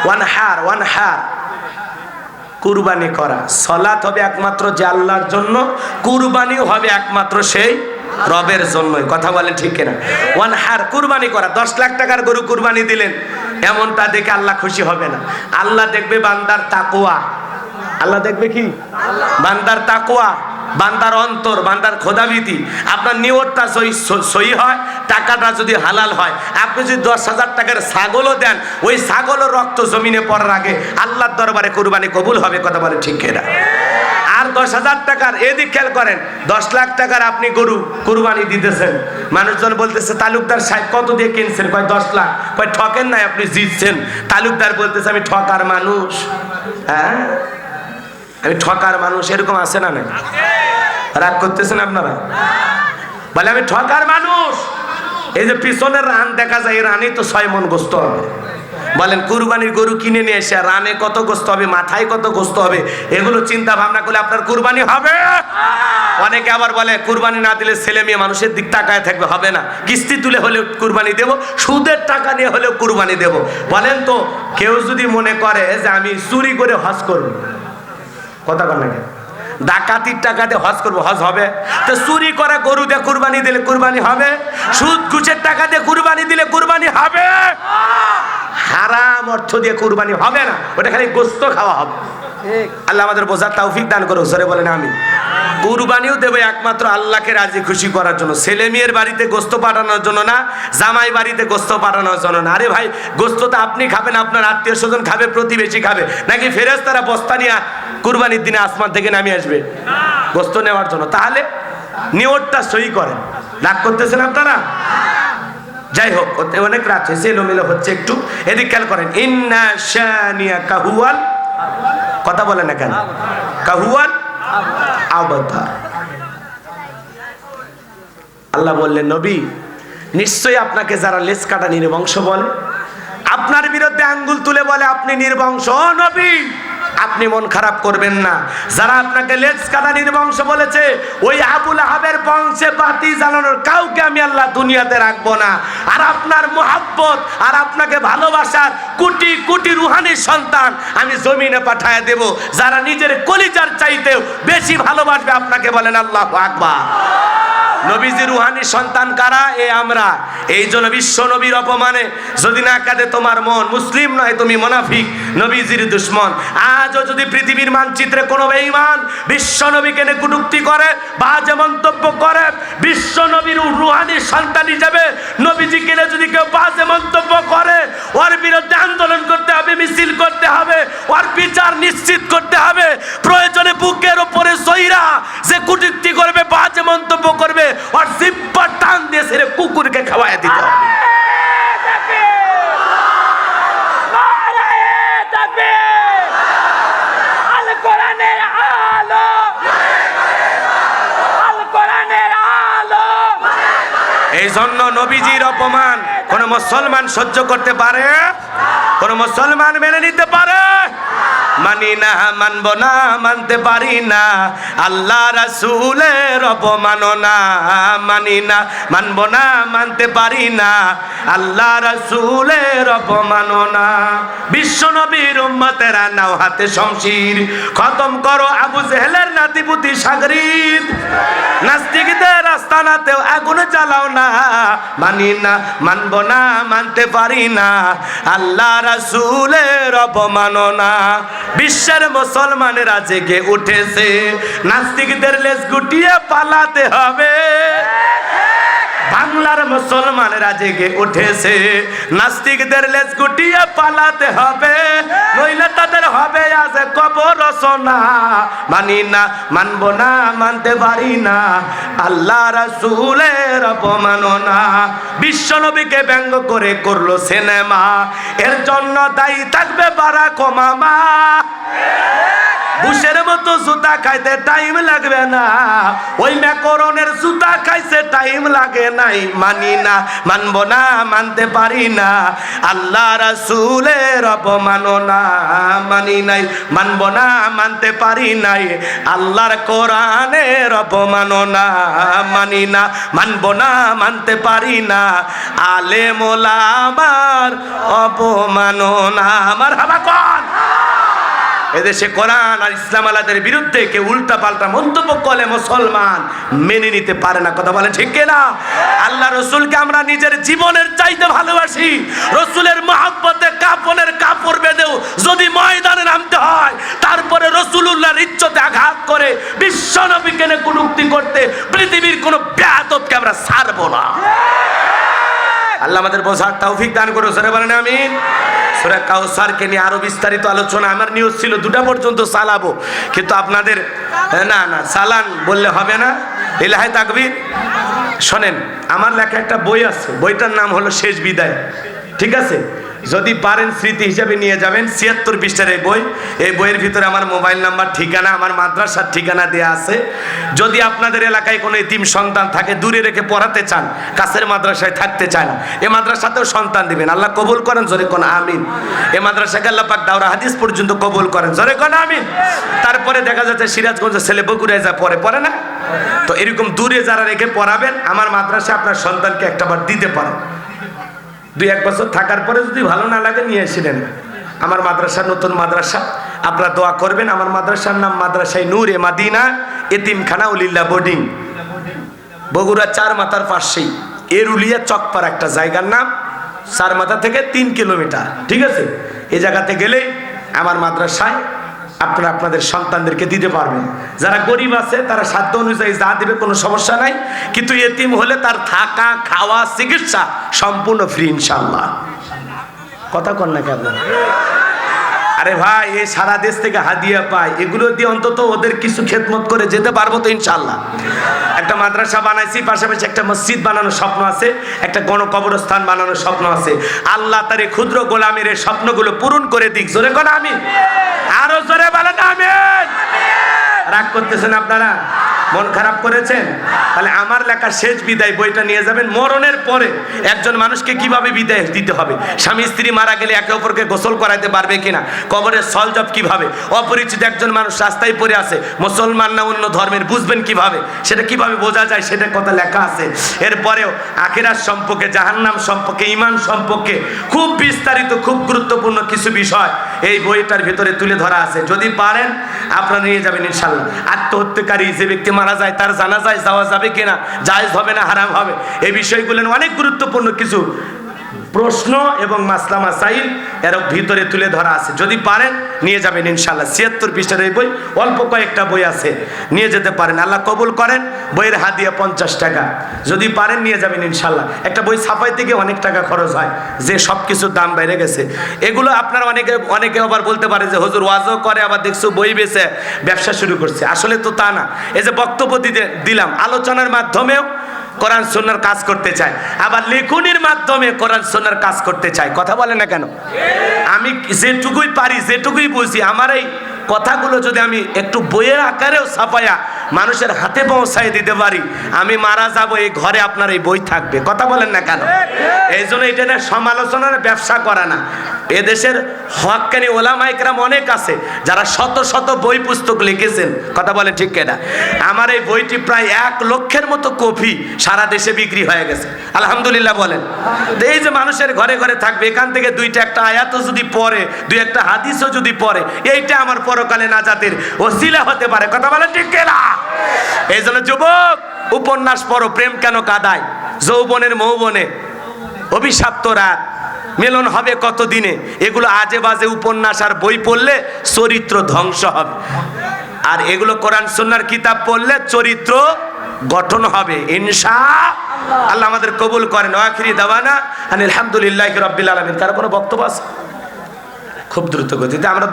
ওয়ানহার কুরবানি করা। সালাত হবে একমাত্র যে আল্লাহর জন্য, কুরবানিও হবে একমাত্র সেই রবের জন্যই। কথা বলেন ঠিক কিনা? ওয়ানহার কুরবানি করা। 10 লাখ টাকার গরু কুরবানি দিলেন, এমনটা দেখে আল্লাহ খুশি হবে না। আল্লাহ দেখবে বান্দার তাকওয়া। আল্লাহ দেখবে কি? বান্দার তাকওয়া, বান্দার অন্তর, বান্দার খোদাভীতি। আপনার নিয়তটা সহি হয়, টাকাটা যদি হালাল হয়। আপনি যদি 10,000 টাকার ছাগলও দেন, ওই ছাগলের রক্ত জমিনে পড়ার আগে আল্লাহর দরবারে কুরবানি কবুল হবে। কথা বলে ঠিক কিনা? আর 10,000 টাকার, এদিক খেয়াল করেন, 10 লাখ টাকার আপনি গরু কুরবানি দিতেছেন, মানুষজন বলতেছে তালুকদার সাহেব কত দিয়ে কিনছেন? কয় 10 লাখ। কয় ঠকেন নাই, আপনি জিতছেন। তালুকদার বলতেছে আমি ঠকার মানুষ। হ্যাঁ, আমি ঠকার মানুষ। এরকম আছে না? নাই? রাগ করতেছেন আপনারা? বলে আমি ঠকার মানুষ। এই যে পিছনের রান দেখা যায়, এই রানে তো 6 মণ গোস্ত হবে। বলেন কুরবানির গরু কিনে নিয়ে এসে রানে কত গোস্ত হবে, মাথায় কত গোস্ত হবে, এগুলো চিন্তা ভাবনা করলে আপনার কুরবানি হবে? অনেকে আবার বলে কুরবানি না দিলে ছেলে মেয়ে মানুষের দিক তাকায় থাকবে। হবে না, কিস্তি তুলে হলেও কুরবানি দেব, সুদের টাকা নিয়ে হলেও কুরবানি দেব। বলেন তো, কেউ যদি মনে করে যে আমি চুরি করে হজ করব, কথা বল না, ডাকাতির টাকা দিয়ে হজ করবো, হজ হবে? তো চুরি করা গরু দিয়ে কুরবানি দিলে কুরবানি হবে? সুদ ঘুষের টাকা দিয়ে কুরবানি দিলে কুরবানি হবে? হারাম অর্থ দিয়ে কুরবানি হবে না, ওটা খালি গোস্ত খাওয়া হবে। আল্লাহ আমাদের বোঝার তৌফিক দান করুক। সরে বলেন আমি। কুরবানিও দেবে একমাত্র আল্লাহকে রাজি খুশি করার জন্য, ছেলে মেয়ের বাড়িতে গোস্ত পাঠানোর জন্য না, জামাই বাড়িতে গোস্ত পাঠানোর জন্য না। আরে ভাই, গোস্ত তো আপনি খাবেন, আপনার আত্মীয় স্বজন খাবে, প্রতিবেশী খাবে, নাকি ফেরেশতারা বস্তা নিয়ে কুরবানির দিনে আসমান থেকে নামিয়ে আসবে গোস্ত নেওয়ার জন্য? তাহলে নিয়তটা সহি করেন। রাগ করতেছেন আপনারা? যাই হোক, অনেক রাত হয়েছে, এলোমেলো হচ্ছে একটু। এদিক খেয়াল করেন। ইন্না শানিয়াকা হুয়াল, কথা বলে না কেন? কাহুয়াল আবতার। আল্লাহ বললেন নবী, নিশ্চয়ই আপনাকে যারা লেজ কাটা নির্বংশ বলে, আপনার বিরুদ্ধে আঙ্গুল তুলে বলে আপনি নির্বংশ, ও নবী আপনি মন খারাপ করবেন না। যারা আপনাকে লেজ কাটা নির্বংশ বলেছে, ওই আবুল আহাবের বংশে বাতি জ্বালানোর কাউকে আমি আল্লাহ দুনিয়াতে রাখবো না। আর আপনার মুহাব্বত আর আপনাকে ভালোবাসার কোটি কোটি রুহানি সন্তান আমি জমিনে পাঠায় দেব, যারা নিজের কলিজার চাইতেও বেশি ভালোবাসবে আপনাকে। বলেন আল্লাহু আকবার। নবীজি রুহানি সন্তান কারা? এ আমরা। এই জন্য বিশ্ব নবীর অপমানে যদি না কাঁদে তোমার মন, মুসলিম নয় তুমি মুনাফিক, নবীজির দুশ্মন। আজও যদি পৃথিবীর মানচিত্রে কোনো বেঈমান বিশ্ব নবীকে নিয়ে কটূক্তি করে, বাজে মন্তব্য করে, বিশ্ব নবীর রুহানি সন্তান হিসেবে নবীজিকে নিয়ে যদি কেউ বাজে মন্তব্য করে, ওর বিরুদ্ধে আন্দোলন করতে হবে, মিছিল করতে হবে, ওর বিচার নিশ্চিত করতে হবে। প্রয়োজনে বুকের উপরে সইরা যে কটূক্তি করবে, বাজে মন্তব্য করবে, আর জিব্বা টান দিয়ে ছেড়ে কুকুরকে খাওয়ায় দিতে হবে। এই জন্য নবীজির অপমান কোন মুসলমান সহ্য করতে পারে? কোন মুসলমান মেনে নিতে পারে? মানি না, মানব না, মানতে পারি না আল্লাহ রাসূলের অপমাননা। মানি না, মানব না, মানতে পারি না আল্লাহ রাসূলের অপমাননা। বিশ্ব নবীর উম্মতেরা নাও হাতে শমশির, খতম করো আবু জেহেলের নাতিপুতি সাগরিদ। নাস্তিকদের আস্তানাতেও আগুন জ্বালাও না। মানি না, মানব না, মানতে পারি না আল্লাহ রাসূলের অপমাননা। বিশ্বের মুসলমানেরা জেগে উঠেছে, নাস্তিকদের লেজ গুটিয়ে পালাতে হবে। বাংলার মুসলমানেরা জেগে উঠেছে, নাস্তিকদের লেজ গুটিয়ে পালাতে হবে, নইলে তাদের হবে আজ কবর রচনা। মানি না, মানব না, মানতে পারি না আল্লাহ রাসূলের অপমাননা। বিশ্ব নবীকে ব্যঙ্গ করে করলো সিনেমা, এর জন্য দায়ী থাকবে বারাক ওবামা। বুশের মতো জুতা খাইতে টাইম লাগবে না, ওই ম্যাকরনের জুতা খাইছে টাইম লাগে নাই। মানি না, মানব না, মানতে পারি না, আল্লাহ রাসূলের অবমাননা। মানি নাই, মানব না, মানতে পারি নাই, আল্লাহর কোরআনের অবমাননা। মানি না, মানব না, মানতে পারি না, আলেম ওলামার অপমাননা। আমার হাবা কোন এদেশে কোরআন আর ইসলাম আলাদের বিরুদ্ধে কেউ উল্টা পাল্টা মন্তব্য করলে মুসলমান মেনে নিতে পারে না। কথা বলে ঠিক কিনা? আল্লাহ রসুলকে আমরা নিজের জীবনের চাইতে ভালোবাসি। রসুলের মহব্বতে কাফনের কাপড় বেঁধেও যদি ময়দানে নামতে হয়, তারপরে রসুলুল্লাহর ইজ্জতে আঘাত করে বিশ্ব নবীকে কটূক্তি করতে পৃথিবীর কোনো বেয়াদবকে আমরা ছাড়বো না। আল্লাহ আমাদের বোঝার তৌফিক দান করুন। সরে বলেন আমিন। সূরা কাউসারকে নিয়ে আরো বিস্তারিত আলোচনা, আমার নিউজ ছিল 2টা পর্যন্ত চালাবো, কিন্তু আপনাদের না চালান বললে হবে না। ইলাহে তাকবীর। শোনেন, আমার লেখা একটা বই আছে, বইটার নাম হলো শেষ বিদায়। ঠিক আছে, যদি পারেন স্মৃতি হিসাবে নিয়ে যাবেন। 76 পৃষ্ঠার এই বই। এই বইয়ের ভিতরে আমার মোবাইল নাম্বার, ঠিকানা, আমার মাদ্রাসার ঠিকানা দেয়া আছে। যদি আপনাদের এলাকায় কোনো এতিম সন্তান থাকে, দূরে রেখে পড়াতে চান, কাছের মাদ্রাসায় থাকতে চান, এই মাদ্রাসাতেও সন্তান দিবেন। আল্লাহ কবুল করেন, জোরে কোন আমিন। এই মাদ্রাসাকে আল্লাহ পাক দাওরা হাদিস পর্যন্ত কবুল করেন, জোরে কোন আমিন। তারপরে দেখা যাচ্ছে সিরাজগঞ্জের ছেলে বগুড়ায় যা পড়ে না, তো এরকম দূরে যারা রেখে পড়াবেন, আমার মাদ্রাসা আপনার সন্তানকে একটাবার দিতে পারেন। 2-1 বছর থাকার পরে যদি ভালো না লাগে নিয়ে এসেছিলেন। আমার মাদ্রাসা নতুন মাদ্রাসা, আপনারা দোয়া করবেন। আমার মাদ্রাসার নাম মাদ্রাসায়ে নূরে মাদিনা এতিমখানা উলিল্লাহ বোর্ডিং, বগুড়া 4 মাথার পাশেই এরুলিয়া চকপাড়া একটা জায়গার নাম। 4 মাথা থেকে 3 কিলোমিটার। ঠিক আছে, এই জায়গাতে গেলেই আমার মাদ্রাসায় আপনারা আপনাদের সন্তানদেরকে দিতে পারবেন। যারা গরিব আছে তারা সাধ্য অনুযায়ী যা দিবে, কোনো সমস্যা নাই, কিন্তু এতিম হলে তার থাকা, খাওয়া, চিকিৎসা সম্পূর্ণ ফ্রি ইনশাআল্লাহ। কথা কন নাকি আপনারা? আরে ভাই, এই সারা দেশ থেকে হাদিয়া পায়, এগুলো দিয়ে অন্তত ওদের কিছু খেদমত করে যেতে পারবো তো ইনশাআল্লাহ। একটা মাদ্রাসা বানাইছি, পাশাপাশি একটা মসজিদ বানানোর স্বপ্ন আছে, একটা গণকবরস্থান বানানোর স্বপ্ন আছে। আল্লাহ তার এই ক্ষুদ্র গোলামের এই স্বপ্নগুলো পূরণ করে দিক। জোরে কোন আমিন। আরো জোরে বলেন আমিন। রাগ করতেছেন আপনারা? মন খারাপ করেছেন? তাহলে আমার লেখা শেষ বিদায় বইটা নিয়ে যাবেন। মরণের পরে একজন মানুষকে কিভাবে বিদায় দিতে হবে, স্বামী স্ত্রী মারা গেলে একে অপরকে গোসল করাইতে পারবে কিনা, কবরের সলজব কিভাবে, অপরিচিত একজন মানুষ রাস্তায় পড়ে আছে, মুসলমান না অন্য ধর্মের, বুঝবেন কিভাবে, সেটা কিভাবে বোঝা যায়, সেটা কথা লেখা আছে। এরপরেও আখিরাত সম্পর্কে, জাহান্নাম সম্পর্কে, ঈমান সম্পর্কে খুব বিস্তারিত, খুব গুরুত্বপূর্ণ কিছু বিষয় এই বইটার ভিতরে তুলে ধরা আছে। যদি পারেন আপনারা নিয়ে যাবেন ইনশাআল্লাহ। আত্মহত্যাকারী যে ব্যক্তি মারা যায়, তার জানাজায় যাওয়া যাবে কিনা, জায়েজ হবে না হারাম হবে, এই বিষয়গুলো অনেক গুরুত্বপূর্ণ কিছু প্রশ্ন এবং মাসলা মাসাইল এর ভিতরে তুলে ধরা আছে। যদি পারেন নিয়ে যাবেন ইনশাআল্লাহ। 76 পৃষ্ঠার এই বই, অল্প কয়েকটা বই আছে, নিয়ে যেতে পারেন। আল্লাহ কবুল করেন। বইয়ের হাদিয়া 50 টাকা। যদি পারেন নিয়ে যাবেন ইনশাআল্লাহ। একটা বই ছাপাইতে গিয়ে অনেক টাকা খরচ হয়, যে সব কিছুর দাম বেড়ে গেছে। এগুলো আপনারা অনেকে আবার বলতে পারে যে হুজুর ওয়াজও করে, আবার দেখছো বই বেচে ব্যবসা শুরু করছে। আসলে তো তা না। এই যে বক্তব্য দিলাম, আলোচনার মাধ্যমেও কোরআন সুন্নাহর কাজ করতে চায়, আবার লেখনির মাধ্যমে কোরআন সুন্নাহর কাজ করতে চায়। কথা বলে না কেন? আমি যেটুকুই পারি, যেটুকুই বুঝি, আমার এই কথাগুলো যদি আমি একটু বইয়ের আকারেও ছাপায়া মানুষের হাতে পৌঁছাই দিতে পারি, আমি মারা যাব, এই ঘরে আপনার এই বই থাকবে। কথা বলেন না কেন? এই জন্য এটা না সমালোচনার ব্যবসা করা না। এদেশের হক্কানি ওলামা ইকরাম অনেক আছে যারা শত শত বই পুস্তক লিখেছেন। কথা বলেন ঠিক কিনা? আমার এই বইটি প্রায় 1 লক্ষের মতো কপি সারা দেশে বিক্রি হয়ে গেছে, আলহামদুলিল্লাহ বলেন। এই যে মানুষের ঘরে ঘরে থাকবে, এখান থেকে 2টা একটা আয়াতও যদি পড়ে, 2-1টা হাদিসও যদি পড়ে, এইটা আমার পরকালে নাজাতের ওসিলা হতে পারে। কথা বলেন ঠিক কিনা? এই জন্য যুবক, উপন্যাস পড়ো। প্রেম কেন কাঁদায়, যৌবনের মৌবনে, অভিশপ্ত রাত, মিলন হবে কতদিনে, এগুলো আজে বাজে উপন্যাস আর বই পড়লে চরিত্র ধ্বংস হবে। আর এগুলো কোরআন সুন্নাহর কিতাব পড়লে চরিত্র গঠন হবে ইনশাআল্লাহ। আল্লাহ আমাদের কবুল করেন। আখিরি দাওয়ানা আলহামদুলিল্লাহি রাব্বিল আলামিন। কার কোনো বক্তব্য আছে? খুব দ্রুত গতিতে আমরা